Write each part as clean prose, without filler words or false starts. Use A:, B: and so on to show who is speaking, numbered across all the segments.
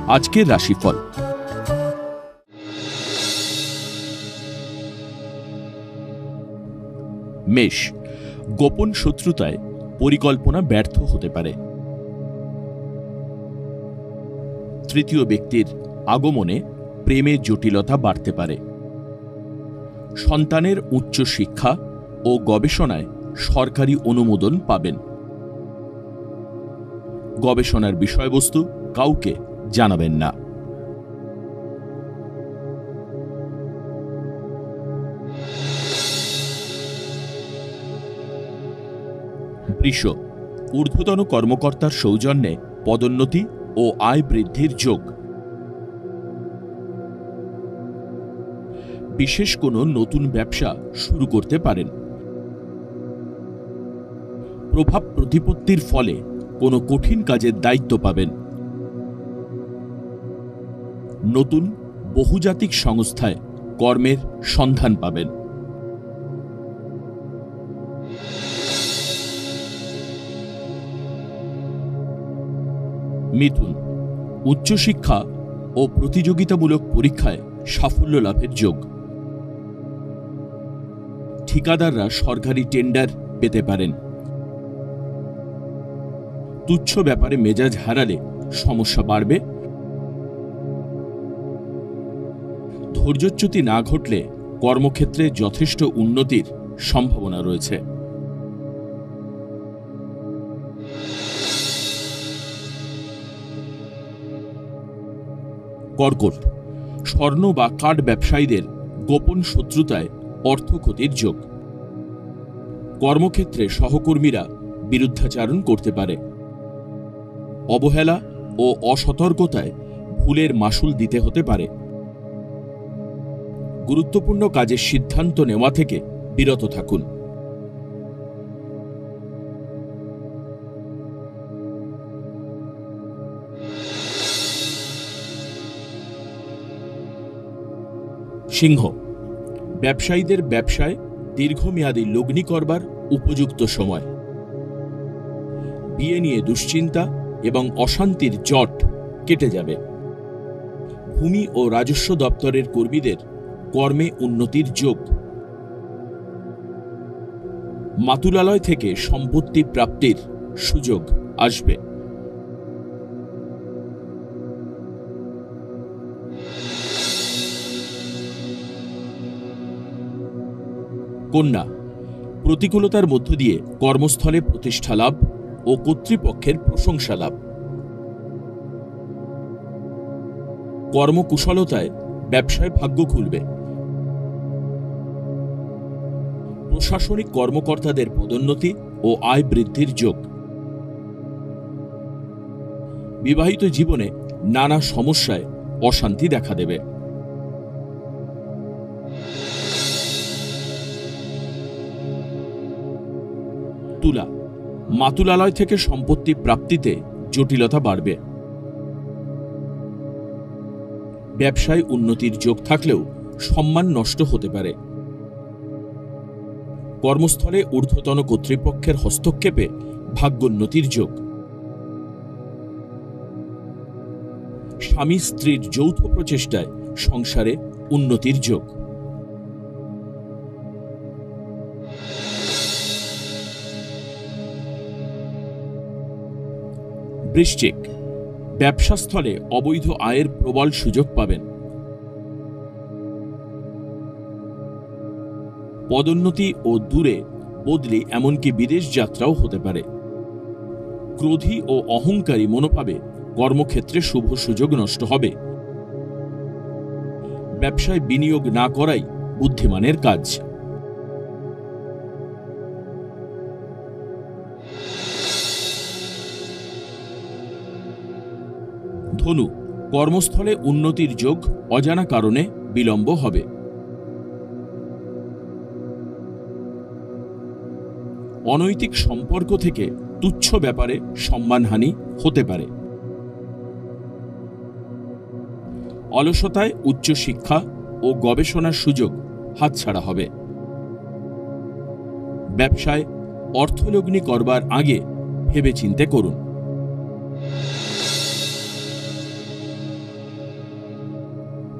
A: আজকের রাশিফল। মেষ, গোপন শত্রুতায় পরিকল্পনা ব্যর্থ হতে পারে। তৃতীয় ব্যক্তির আগমনে প্রেমে জটিলতা বাড়তে পারে। সন্তানের উচ্চ শিক্ষা ও গবেষণায় সরকারি অনুমোদন পাবেন। গবেষণার বিষয়বস্তু কাউকে জানাবেন না। বৃষ, ঊর্ধ্বতন কর্মকর্তার সৌজন্যে পদোন্নতি ও আয় বৃদ্ধির যোগ। বিশেষ কোনো নতুন ব্যবসা শুরু করতে পারেন। প্রভাব প্রতিপত্তির ফলে কোনো কঠিন কাজের দায়িত্ব পাবেন। নতুন বহুজাতিক সংস্থায় কর্মের সন্ধান পাবেন। মিথুন, উচ্চশিক্ষা ও প্রতিযোগিতামূলক পরীক্ষায় সাফল্য লাভের যোগ। ঠিকাদাররা সরকারি টেন্ডার পেতে পারেন। তুচ্ছ ব্যাপারে মেজাজ হারালে সমস্যা বাড়বে। ধৈর্যচ্যুতি না ঘটলে কর্মক্ষেত্রে যথেষ্ট উন্নতির সম্ভাবনা রয়েছে। কর্কট, স্বর্ণ বা কাঠ ব্যবসায়ীদের গোপন শত্রুতায় অর্থক্ষতির যোগ। কর্মক্ষেত্রে সহকর্মীরা বিরুদ্ধাচারণ করতে পারে। অবহেলা ও অসতর্কতায় ভুলের মাসুল দিতে হতে পারে। গুরুত্বপূর্ণ কাজের সিদ্ধান্ত নেওয়া থেকে বিরত থাকুন। সিংহ, ব্যবসায়ীদের ব্যবসায় দীর্ঘমেয়াদী লগ্নি করবার উপযুক্ত সময়। বিয়ে নিয়ে দুশ্চিন্তা এবং অশান্তির জট কেটে যাবে। ভূমি ও রাজস্ব দপ্তরের কর্মীদের কর্মে উন্নতির যোগ। মাতুলালয় থেকে সম্পত্তি প্রাপ্তির সুযোগ আসবে। কন্যা, প্রতিকূলতার মধ্য দিয়ে কর্মস্থলে প্রতিষ্ঠা লাভ ও কর্তৃপক্ষের প্রশংসা লাভ। কর্মকুশলতায় ব্যবসায় ভাগ্য খুলবে। প্রশাসনিক কর্মকর্তাদের পদোন্নতি ও আয় বৃদ্ধির যোগ। বিবাহিত জীবনে নানা সমস্যায় অশান্তি দেখা দেবে। তুলা, মাতুলালয় থেকে সম্পত্তি প্রাপ্তিতে জটিলতা বাড়বে। ব্যবসায় উন্নতির যোগ থাকলেও সম্মান নষ্ট হতে পারে। কর্মস্থলে ঊর্ধ্বতন কর্তৃপক্ষের হস্তক্ষেপে ভাগ্যোন্নতির যোগ। স্বামী স্ত্রীর যৌথ প্রচেষ্টায় সংসারে উন্নতির যোগ। বৃশ্চিক, ব্যবসাস্থলে অবৈধ আয়ের প্রবল সুযোগ পাবেন। পদোন্নতি ও দূরে বদলি এমনকি বিদেশ যাত্রাও হতে পারে। ক্রোধী ও অহংকারী মনোভাবে কর্মক্ষেত্রে শুভ সুযোগ নষ্ট হবে। ব্যবসায় বিনিয়োগ না করাই বুদ্ধিমানের কাজ। ধনু, কর্মস্থলে উন্নতির যোগ, অজানা কারণে বিলম্ব হবে। অনৈতিক সম্পর্ক থেকে তুচ্ছ ব্যাপারে সম্মানহানি হতে পারে। অলসতায় উচ্চশিক্ষা ও গবেষণার সুযোগ হাতছাড়া হবে। ব্যবসায় অর্থলগ্নি করবার আগে ভেবেচিন্তে করুন।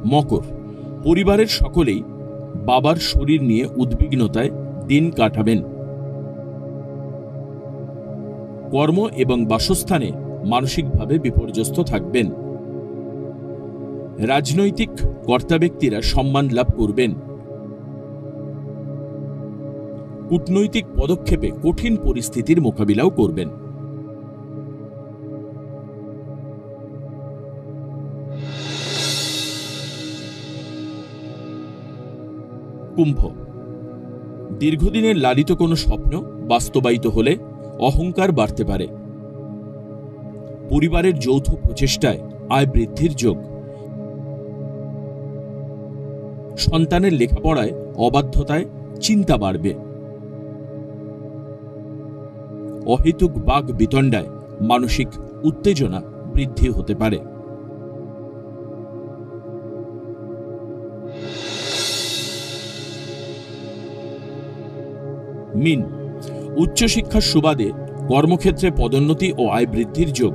A: মকর, পরিবারের সকলেই বাবার শরীর নিয়ে উদ্বিগ্নতায় দিন কাটাবেন। কর্ম এবং বাসস্থানে মানসিকভাবে বিপর্যস্ত থাকবেন। রাজনৈতিক কর্তা ব্যক্তিরা সম্মান লাভ করবেন। কূটনৈতিক পদক্ষেপে কঠিন পরিস্থিতির মোকাবিলাও করবেন। কুম্ভ, দীর্ঘদিনের লালিত কোনো স্বপ্ন বাস্তবায়িত হলে অহংকার বাড়তে পারে। পরিবারের যৌথ প্রচেষ্টায় আয় বৃদ্ধির যোগ। সন্তানের লেখাপড়ায় অবাধ্যতায় চিন্তা বাড়বে। অহেতুক বাগ বিতণ্ডায় মানসিক উত্তেজনা বৃদ্ধি হতে পারে। মীন, উচ্চশিক্ষার সুবাদে কর্মক্ষেত্রে পদোন্নতি ও আয় বৃদ্ধির যোগ।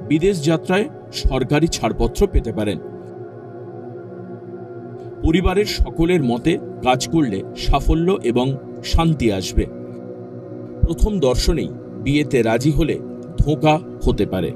A: বিদেশ যাত্রায় সরকারি ছাড়পত্র পেতে পারেন। পরিবারের সকলের মতে কাজ করলে সাফল্য এবং শান্তি আসবে। প্রথম দর্শনেই বিয়েতে রাজি হলে ধোঁকা হতে পারে।